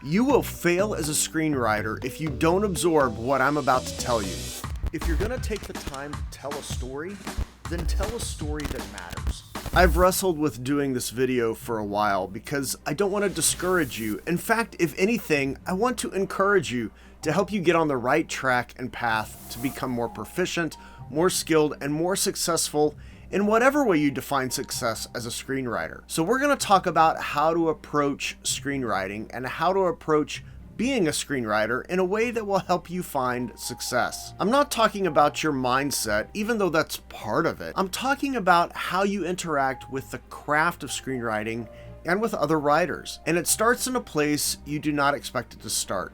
You will fail as a screenwriter if you don't absorb what I'm about to tell you. If you're gonna take the time to tell a story, then tell a story that matters. I've wrestled with doing this video for a while because I don't want to discourage you. In fact, if anything, I want to encourage you to help you get on the right track and path to become more proficient, more skilled, and more successful in whatever way you define success as a screenwriter. So we're going to talk about how to approach screenwriting and how to approach being a screenwriter in a way that will help you find success. I'm not talking about your mindset, even though that's part of it. I'm talking about how you interact with the craft of screenwriting and with other writers. And it starts in a place you do not expect it to start.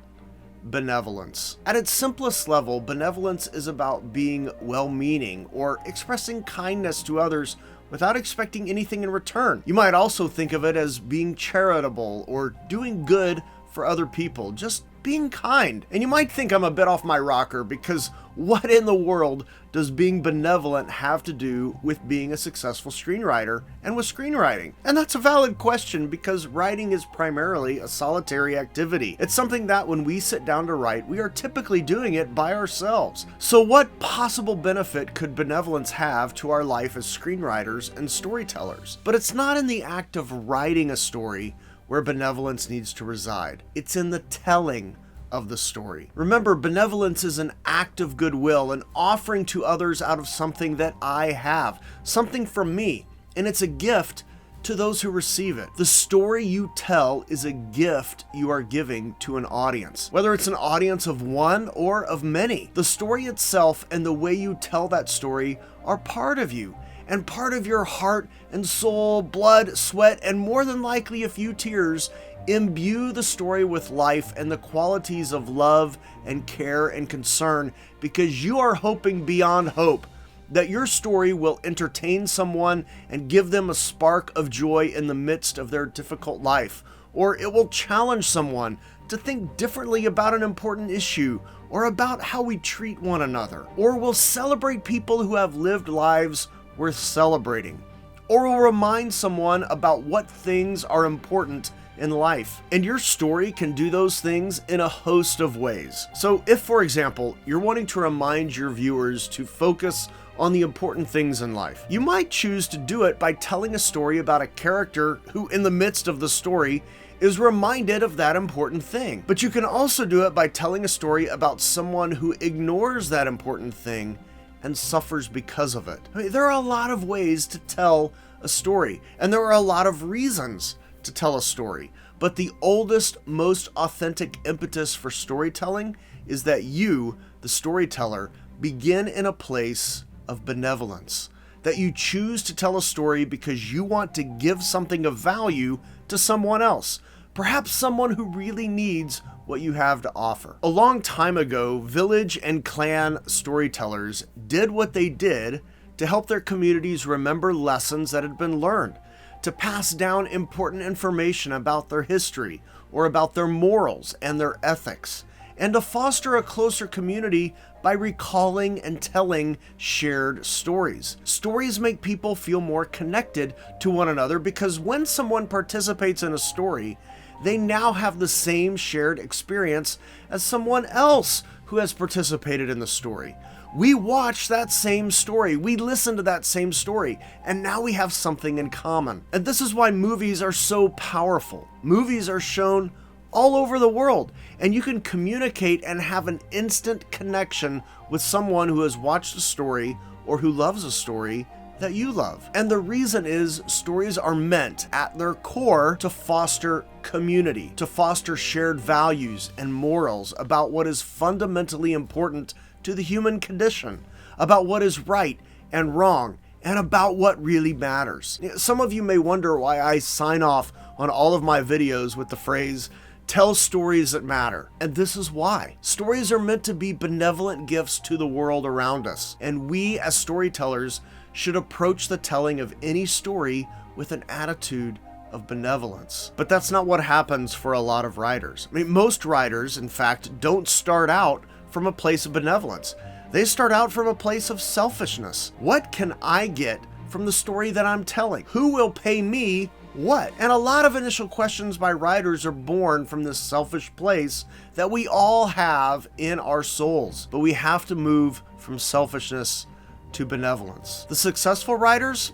Benevolence. At its simplest level, benevolence is about being well-meaning or expressing kindness to others without expecting anything in return. You might also think of it as being charitable or doing good for other people, just being kind. And you might think I'm a bit off my rocker because what in the world does being benevolent have to do with being a successful screenwriter and with screenwriting? And that's a valid question because writing is primarily a solitary activity. It's something that when we sit down to write, we are typically doing it by ourselves. So what possible benefit could benevolence have to our life as screenwriters and storytellers? But it's not in the act of writing a story where benevolence needs to reside. It's in the telling of the story. Remember, benevolence is an act of goodwill, an offering to others out of something that I have, something from me, and it's a gift to those who receive it. The story you tell is a gift you are giving to an audience, whether it's an audience of one or of many. The story itself and the way you tell that story are part of you, and part of your heart and soul, blood, sweat, and more than likely a few tears imbue the story with life and the qualities of love and care and concern because you are hoping beyond hope that your story will entertain someone and give them a spark of joy in the midst of their difficult life, or it will challenge someone to think differently about an important issue or about how we treat one another, or will celebrate people who have lived lives worth celebrating, or will remind someone about what things are important in life. And your story can do those things in a host of ways. So if, for example, you're wanting to remind your viewers to focus on the important things in life, you might choose to do it by telling a story about a character who, in the midst of the story, is reminded of that important thing. But you can also do it by telling a story about someone who ignores that important thing and suffers because of it. I mean, there are a lot of ways to tell a story, and there are a lot of reasons to tell a story. But the oldest, most authentic impetus for storytelling is that you, the storyteller, begin in a place of benevolence. That you choose to tell a story because you want to give something of value to someone else, perhaps someone who really needs what you have to offer. A long time ago, village and clan storytellers did what they did to help their communities remember lessons that had been learned, to pass down important information about their history or about their morals and their ethics, and to foster a closer community by recalling and telling shared stories. Stories make people feel more connected to one another because when someone participates in a story, they now have the same shared experience as someone else who has participated in the story. We watch that same story, we listen to that same story, and now we have something in common. And this is why movies are so powerful. Movies are shown all over the world, and you can communicate and have an instant connection with someone who has watched a story or who loves a story that you love. And the reason is stories are meant at their core to foster community, to foster shared values and morals about what is fundamentally important to the human condition, about what is right and wrong, and about what really matters. Some of you may wonder why I sign off on all of my videos with the phrase, "Tell stories that matter." And this is why. Stories are meant to be benevolent gifts to the world around us, and we as storytellers should approach the telling of any story with an attitude of benevolence. But that's not what happens for a lot of writers. I mean, most writers, in fact, don't start out from a place of benevolence. They start out from a place of selfishness. What can I get from the story that I'm telling? Who will pay me what? And a lot of initial questions by writers are born from this selfish place that we all have in our souls. But we have to move from selfishness to benevolence. The successful writers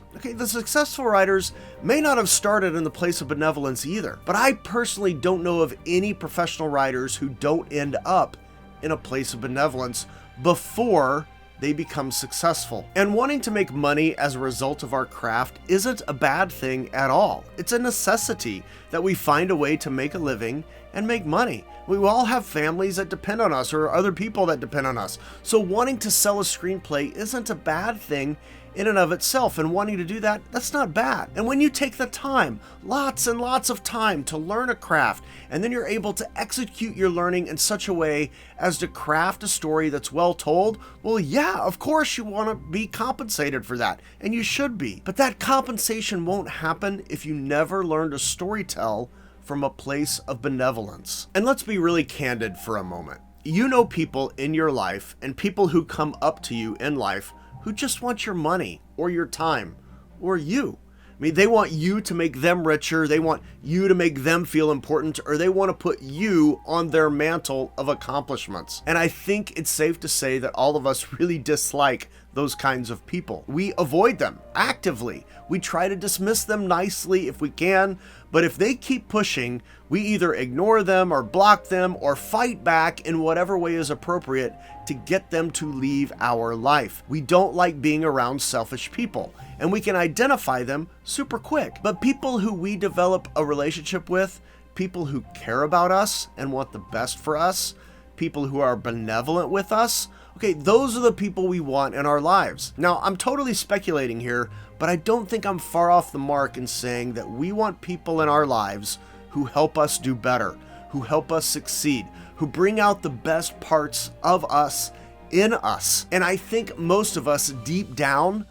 may not have started in the place of benevolence either. But I personally don't know of any professional writers who don't end up in a place of benevolence before they become successful. And wanting to make money as a result of our craft isn't a bad thing at all. It's a necessity that we find a way to make a living and make money. We all have families that depend on us or other people that depend on us. So wanting to sell a screenplay isn't a bad thing in and of itself, and wanting to do that, that's not bad. And when you take the time, lots and lots of time to learn a craft, and then you're able to execute your learning in such a way as to craft a story that's well told, well, yeah, of course you want to be compensated for that, and you should be. But that compensation won't happen if you never learn to storytell from a place of benevolence. And let's be really candid for a moment. You know people in your life and people who come up to you in life who just want your money or your time or you. I mean, they want you to make them richer, they want you to make them feel important, or they want to put you on their mantle of accomplishments. And I think it's safe to say that all of us really dislike those kinds of people. We avoid them actively. We try to dismiss them nicely if we can, but if they keep pushing, we either ignore them or block them or fight back in whatever way is appropriate to get them to leave our life. We don't like being around selfish people, and we can identify them super quick. But people who we develop a relationship with, people who care about us and want the best for us, people who are benevolent with us, okay, those are the people we want in our lives. Now, I'm totally speculating here, but I don't think I'm far off the mark in saying that we want people in our lives who help us do better, who help us succeed, who bring out the best parts of us in us. And I think most of us deep down,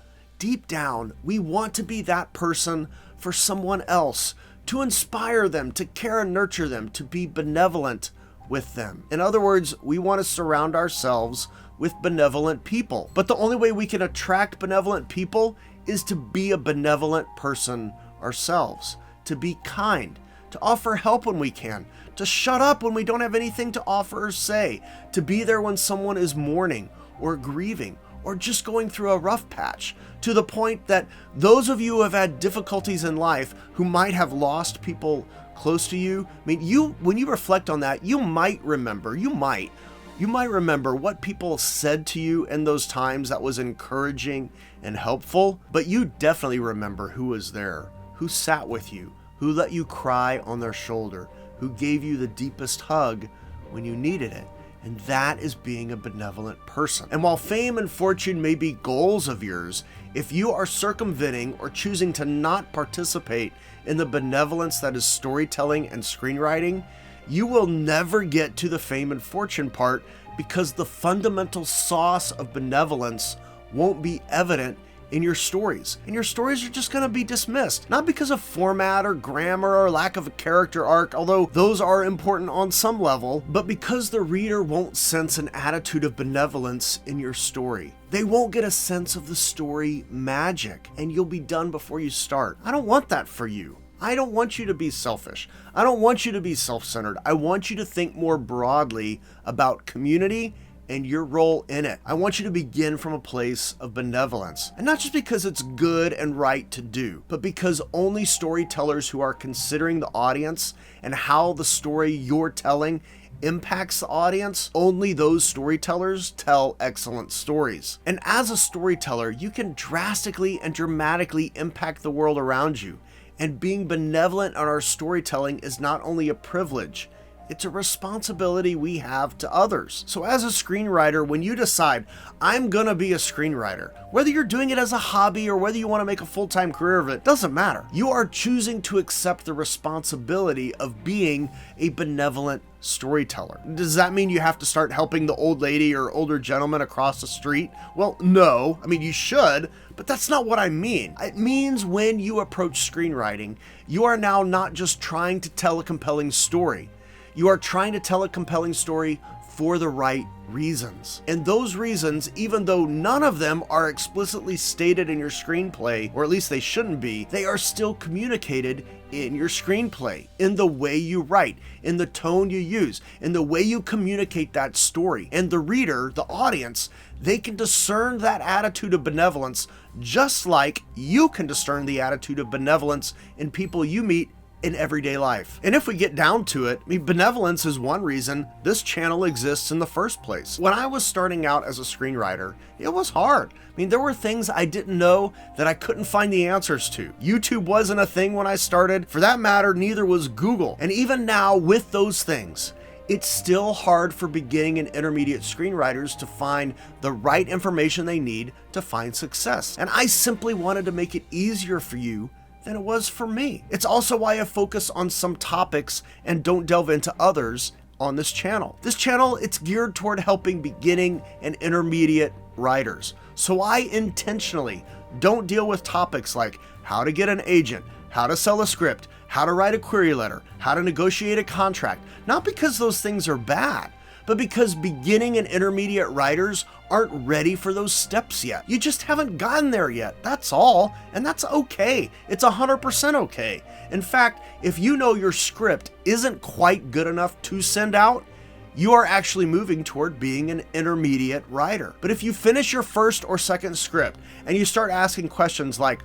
we want to be that person for someone else, to inspire them, to care and nurture them, to be benevolent with them. In other words, we want to surround ourselves with benevolent people. But the only way we can attract benevolent people is to be a benevolent person ourselves, to be kind, to offer help when we can, to shut up when we don't have anything to offer or say, to be there when someone is mourning or grieving or just going through a rough patch, to the point that those of you who have had difficulties in life, who might have lost people close to you, I mean, when you reflect on that, you might remember what people said to you in those times that was encouraging and helpful, but you definitely remember who was there, who sat with you, who let you cry on their shoulder, who gave you the deepest hug when you needed it. And that is being a benevolent person. And while fame and fortune may be goals of yours, if you are circumventing or choosing to not participate in the benevolence that is storytelling and screenwriting, you will never get to the fame and fortune part, because the fundamental sauce of benevolence won't be evident in your stories. And your stories are just going to be dismissed, not because of format or grammar or lack of a character arc, although those are important on some level, but because the reader won't sense an attitude of benevolence in your story. They won't get a sense of the story magic, and you'll be done before you start. I don't want that for you. I don't want you to be selfish. I don't want you to be self-centered. I want you to think more broadly about community and your role in it. I want you to begin from a place of benevolence. And not just because it's good and right to do, but because only storytellers who are considering the audience and how the story you're telling impacts the audience, only those storytellers tell excellent stories. And as a storyteller, you can drastically and dramatically impact the world around you. And being benevolent on our storytelling is not only a privilege, it's a responsibility we have to others. So as a screenwriter, when you decide, I'm gonna be a screenwriter, whether you're doing it as a hobby or whether you want to make a full-time career of it, doesn't matter. You are choosing to accept the responsibility of being a benevolent storyteller. Does that mean you have to start helping the old lady or older gentleman across the street? Well, no. I mean, you should, but that's not what I mean. It means when you approach screenwriting, you are now not just trying to tell a compelling story. You are trying to tell a compelling story for the right reasons. And those reasons, even though none of them are explicitly stated in your screenplay, or at least they shouldn't be, they are still communicated in your screenplay, in the way you write, in the tone you use, in the way you communicate that story. And the reader, the audience, they can discern that attitude of benevolence just like you can discern the attitude of benevolence in people you meet in everyday life. And if we get down to it, benevolence is one reason this channel exists in the first place. When I was starting out as a screenwriter, it was hard. There were things I didn't know that I couldn't find the answers to. YouTube wasn't a thing when I started. For that matter, neither was Google. And even now, with those things, it's still hard for beginning and intermediate screenwriters to find the right information they need to find success. And I simply wanted to make it easier for you than it was for me. It's also why I focus on some topics and don't delve into others on this channel. This channel, it's geared toward helping beginning and intermediate writers. So I intentionally don't deal with topics like how to get an agent, how to sell a script, how to write a query letter, how to negotiate a contract. Not because those things are bad, but because beginning and intermediate writers aren't ready for those steps yet. You just haven't gotten there yet, that's all, and that's okay. It's 100% okay. In fact, if you know your script isn't quite good enough to send out, you are actually moving toward being an intermediate writer. But if you finish your first or second script and you start asking questions like,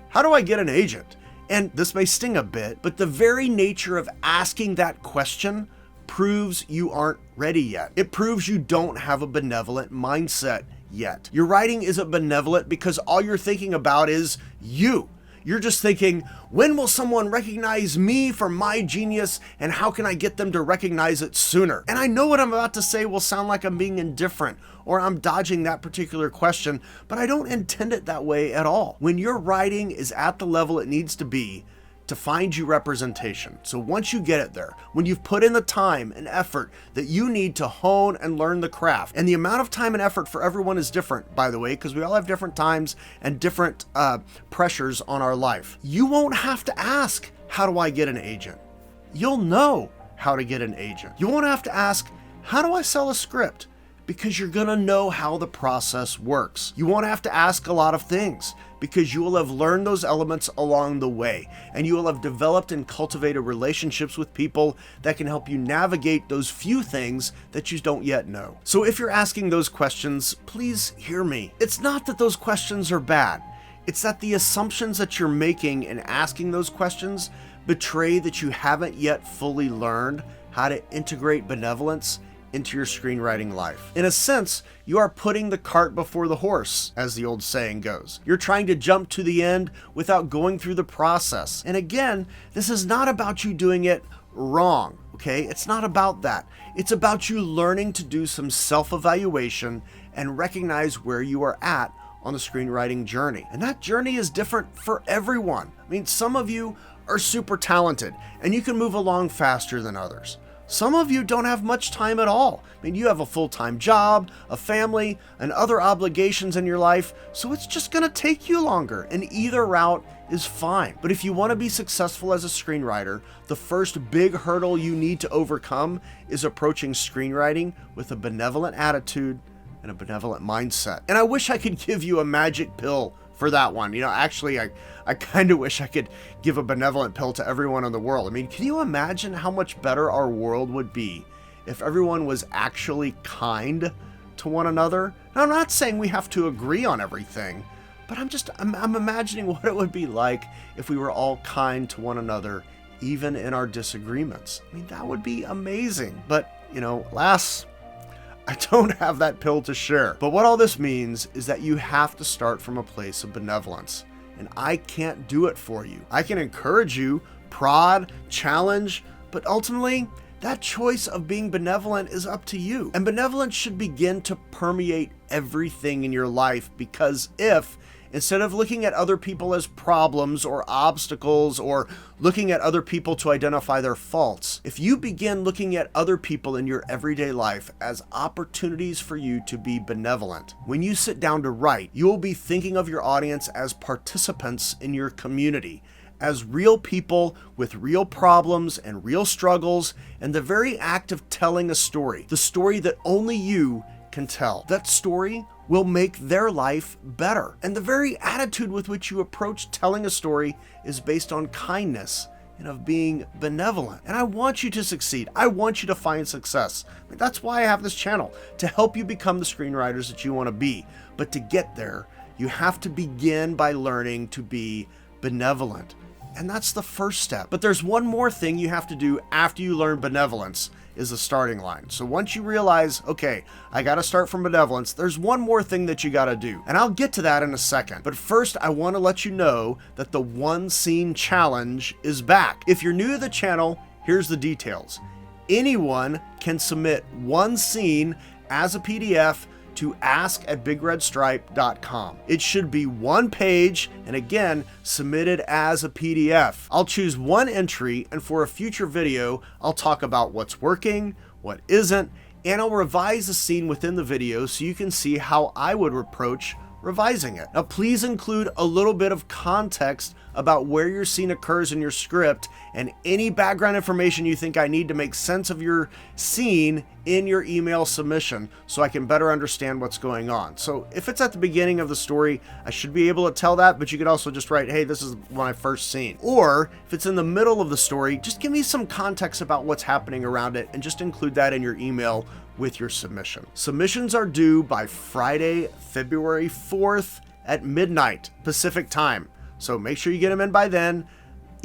how do I get an agent? And this may sting a bit, but the very nature of asking that question proves you aren't ready yet. It proves you don't have a benevolent mindset yet. Your writing isn't benevolent because all you're thinking about is you. You're just thinking, when will someone recognize me for my genius, and how can I get them to recognize it sooner? And I know what I'm about to say will sound like I'm being indifferent or I'm dodging that particular question, but I don't intend it that way at all. When your writing is at the level it needs to be to find you representation. So once you get it there, when you've put in the time and effort that you need to hone and learn the craft, and the amount of time and effort for everyone is different, by the way, because we all have different times and different pressures on our life. You won't have to ask, how do I get an agent? You'll know how to get an agent. You won't have to ask, how do I sell a script? Because you're gonna know how the process works. You won't have to ask a lot of things because you will have learned those elements along the way, and you will have developed and cultivated relationships with people that can help you navigate those few things that you don't yet know. So if you're asking those questions, please hear me. It's not that those questions are bad. It's that the assumptions that you're making in asking those questions betray that you haven't yet fully learned how to integrate benevolence into your screenwriting life. In a sense, you are putting the cart before the horse, as the old saying goes. You're trying to jump to the end without going through the process. And again, this is not about you doing it wrong, okay? It's not about that. It's about you learning to do some self-evaluation and recognize where you are at on the screenwriting journey. And that journey is different for everyone. Some of you are super talented and you can move along faster than others. Some of you don't have much time at all. You have a full-time job, a family, and other obligations in your life, so it's just gonna take you longer, and either route is fine. But if you want to be successful as a screenwriter, the first big hurdle you need to overcome is approaching screenwriting with a benevolent attitude and a benevolent mindset. And I wish I could give you a magic pill for that one. Actually, I kind of wish I could give a benevolent pill to everyone in the world. Can you imagine how much better our world would be if everyone was actually kind to one another? Now, I'm not saying we have to agree on everything, but I'm imagining what it would be like if we were all kind to one another, even in our disagreements. That would be amazing. But, alas, I don't have that pill to share. But what all this means is that you have to start from a place of benevolence. And I can't do it for you. I can encourage you, prod, challenge, but ultimately, that choice of being benevolent is up to you. And benevolence should begin to permeate everything in your life, because if, instead of looking at other people as problems or obstacles or looking at other people to identify their faults, if you begin looking at other people in your everyday life as opportunities for you to be benevolent, when you sit down to write, you will be thinking of your audience as participants in your community, as real people with real problems and real struggles, and the very act of telling a story, the story that only you can tell. That story will make their life better. And the very attitude with which you approach telling a story is based on kindness and of being benevolent. And I want you to succeed. I want you to find success. That's why I have this channel, to help you become the screenwriters that you want to be. But to get there, you have to begin by learning to be benevolent. And that's the first step. But there's one more thing you have to do after you learn benevolence, is the starting line. So once you realize, okay, I got to start from benevolence, there's one more thing that you got to do. And I'll get to that in a second. But first, I want to let you know that the one scene challenge is back. If you're new to the channel, here's the details. Anyone can submit one scene as a PDF to ask@bigredstripe.com. It should be one page, and again, submitted as a PDF. I'll choose one entry, and for a future video, I'll talk about what's working, what isn't, and I'll revise the scene within the video so you can see how I would approach revising it. Now, please include a little bit of context about where your scene occurs in your script and any background information you think I need to make sense of your scene in your email submission so I can better understand what's going on. So if it's at the beginning of the story, I should be able to tell that, but you could also just write, hey, this is my first scene. Or if it's in the middle of the story, just give me some context about what's happening around it and just include that in your email with your submission. Submissions are due by Friday, February 4th at midnight Pacific time. So make sure you get them in by then.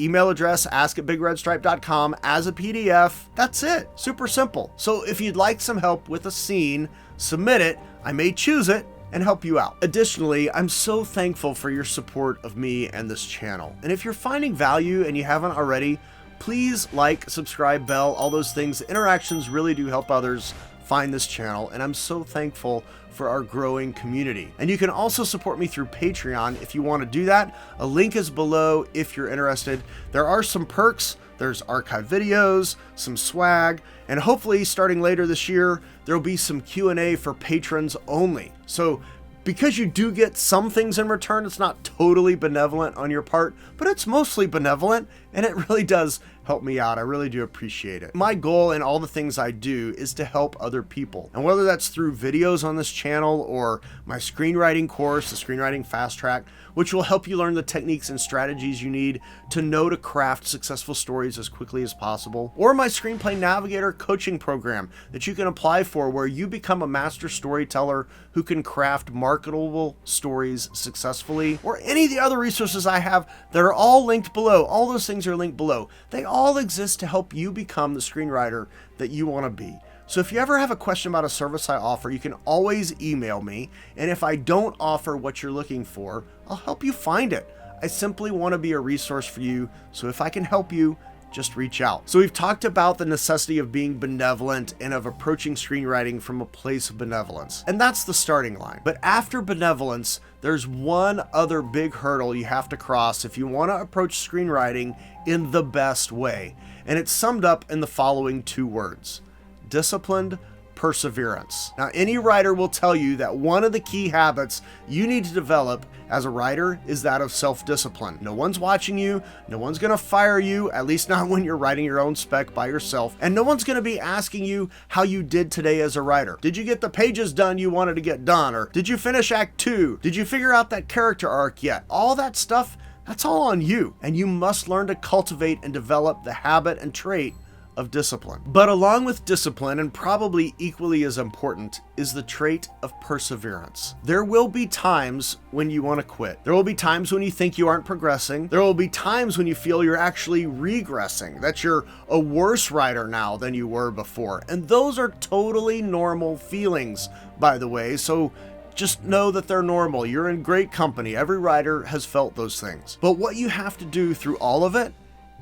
Email address, ask@bigredstripe.com as a PDF. That's it. Super simple. So if you'd like some help with a scene, submit it. I may choose it and help you out. Additionally, I'm so thankful for your support of me and this channel. And if you're finding value and you haven't already, please like, subscribe, bell, all those things. The interactions really do help others find this channel, and I'm so thankful for our growing community. And you can also support me through Patreon if you want to do that. A link is below if you're interested. There are some perks. There's archive videos, some swag, and hopefully starting later this year, there'll be some Q&A for patrons only. So because you do get some things in return, it's not totally benevolent on your part, but it's mostly benevolent, and it really does help me out. I really do appreciate it. My goal in all the things I do is to help other people. And whether that's through videos on this channel or my screenwriting course, the Screenwriting Fast Track, which will help you learn the techniques and strategies you need to know to craft successful stories as quickly as possible, or my Screenplay Navigator coaching program that you can apply for, where you become a master storyteller who can craft marketable stories successfully, or any of the other resources I have that are all linked below. All those things are linked below. They all exist to help you become the screenwriter that you want to be. So if you ever have a question about a service I offer, you can always email me, and if I don't offer what you're looking for, I'll help you find it. I simply want to be a resource for you, so if I can help you, just reach out. So we've talked about the necessity of being benevolent and of approaching screenwriting from a place of benevolence. And that's the starting line. But after benevolence, there's one other big hurdle you have to cross if you want to approach screenwriting in the best way. And it's summed up in the following two words: disciplined perseverance. Now, any writer will tell you that one of the key habits you need to develop as a writer is that of self-discipline. No one's watching you, no one's gonna fire you, at least not when you're writing your own spec by yourself, and no one's gonna be asking you how you did today as a writer. Did you get the pages done you wanted to get done? Or did you finish Act 2? Did you figure out that character arc yet? All that stuff, that's all on you, and you must learn to cultivate and develop the habit and trait of discipline. But along with discipline, and probably equally as important, is the trait of perseverance. There will be times when you want to quit. There will be times when you think you aren't progressing. There will be times when you feel you're actually regressing, that you're a worse writer now than you were before. And those are totally normal feelings, by the way, so just know that they're normal. You're in great company. Every writer has felt those things. But what you have to do through all of it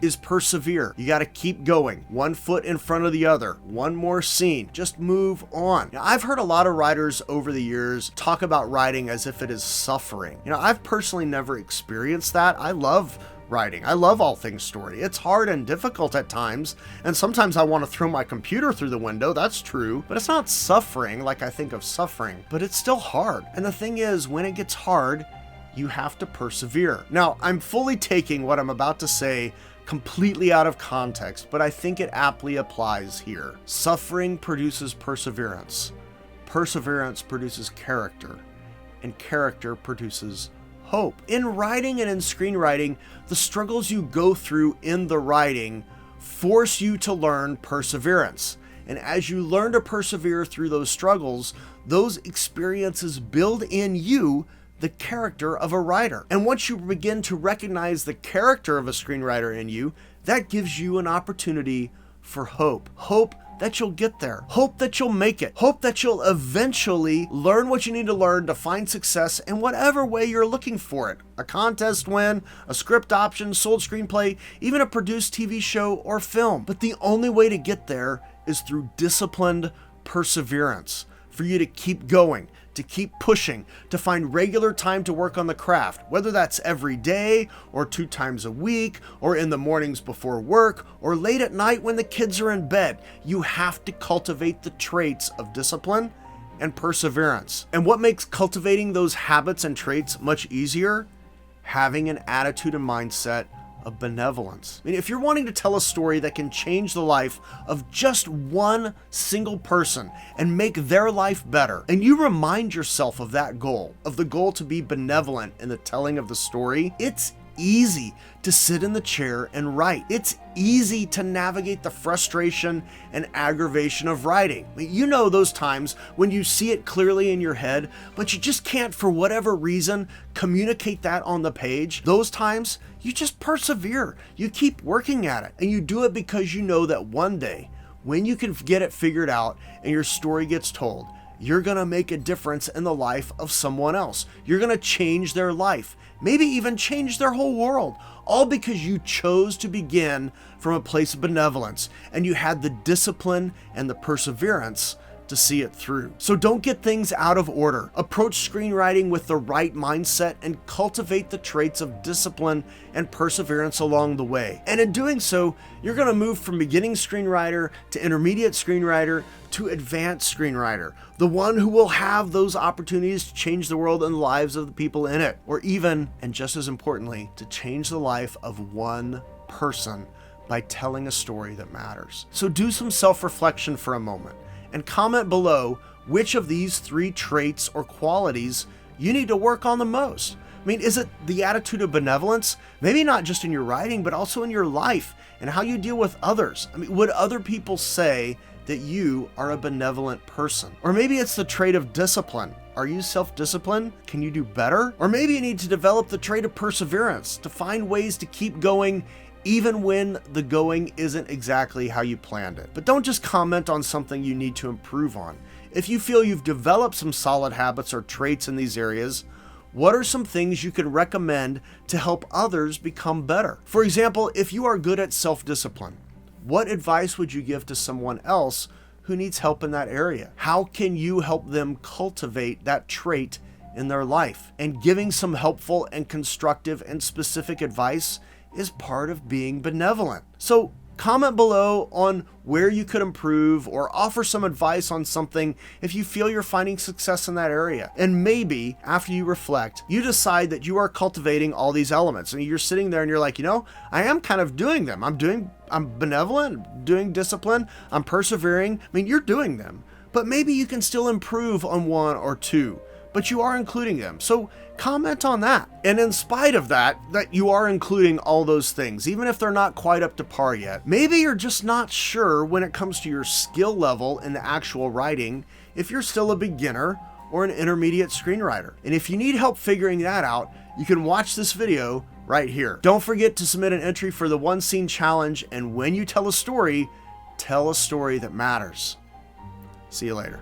is persevere. You got to keep going, one foot in front of the other, one more scene, just move on. Now, I've heard a lot of writers over the years talk about writing as if it is suffering. I've personally never experienced that. I love writing. I love all things story. It's hard and difficult at times, and sometimes I want to throw my computer through the window. That's true, but it's not suffering like I think of suffering, but it's still hard. And the thing is, when it gets hard, you have to persevere. Now, I'm fully taking what I'm about to say completely out of context, but I think it aptly applies here. Suffering produces perseverance. Perseverance produces character, and character produces hope. In writing and in screenwriting, the struggles you go through in the writing force you to learn perseverance. And as you learn to persevere through those struggles, those experiences build in you the character of a writer. And once you begin to recognize the character of a screenwriter in you, that gives you an opportunity for hope. Hope that you'll get there. Hope that you'll make it. Hope that you'll eventually learn what you need to learn to find success in whatever way you're looking for it. A contest win, a script option, sold screenplay, even a produced TV show or film. But the only way to get there is through disciplined perseverance. For you to keep going, to keep pushing, to find regular time to work on the craft, whether that's every day or 2 times a week or in the mornings before work or late at night when the kids are in bed. You have to cultivate the traits of discipline and perseverance. And what makes cultivating those habits and traits much easier? Having an attitude and mindset of benevolence. I mean, if you're wanting to tell a story that can change the life of just one single person and make their life better, and you remind yourself of that goal, of the goal to be benevolent in the telling of the story, it's easy to sit in the chair and write. It's easy to navigate the frustration and aggravation of writing. I mean, you know those times when you see it clearly in your head, but you just can't, for whatever reason, communicate that on the page. Those times, you just persevere. You keep working at it, and you do it because you know that one day, when you can get it figured out and your story gets told, you're gonna make a difference in the life of someone else. You're gonna change their life, maybe even change their whole world, all because you chose to begin from a place of benevolence and you had the discipline and the perseverance to see it through. So don't get things out of order. Approach screenwriting with the right mindset and cultivate the traits of discipline and perseverance along the way. And in doing so, you're going to move from beginning screenwriter to intermediate screenwriter to advanced screenwriter, the one who will have those opportunities to change the world and the lives of the people in it, or even, and just as importantly, to change the life of one person by telling a story that matters. So do some self-reflection for a moment and comment below which of these 3 traits or qualities you need to work on the most. I mean, is it the attitude of benevolence? Maybe not just in your writing, but also in your life and how you deal with others. I mean, would other people say that you are a benevolent person? Or maybe it's the trait of discipline. Are you self-disciplined? Can you do better? Or maybe you need to develop the trait of perseverance to find ways to keep going even when the going isn't exactly how you planned it. But don't just comment on something you need to improve on. If you feel you've developed some solid habits or traits in these areas, what are some things you can recommend to help others become better? For example, if you are good at self-discipline, what advice would you give to someone else who needs help in that area? How can you help them cultivate that trait in their life? And giving some helpful and constructive and specific advice is part of being benevolent. So comment below on where you could improve or offer some advice on something if you feel you're finding success in that area. And maybe after you reflect, you decide that you are cultivating all these elements and you're sitting there and you're like, you know, I am kind of doing them. I'm benevolent, doing discipline, I'm persevering. I mean, you're doing them, but maybe you can still improve on 1 or 2. But you are including them. So comment on that. And in spite of that you are including all those things, even if they're not quite up to par yet, maybe you're just not sure when it comes to your skill level in the actual writing, if you're still a beginner or an intermediate screenwriter. And if you need help figuring that out, you can watch this video right here. Don't forget to submit an entry for the 1 scene challenge. And when you tell a story that matters. See you later.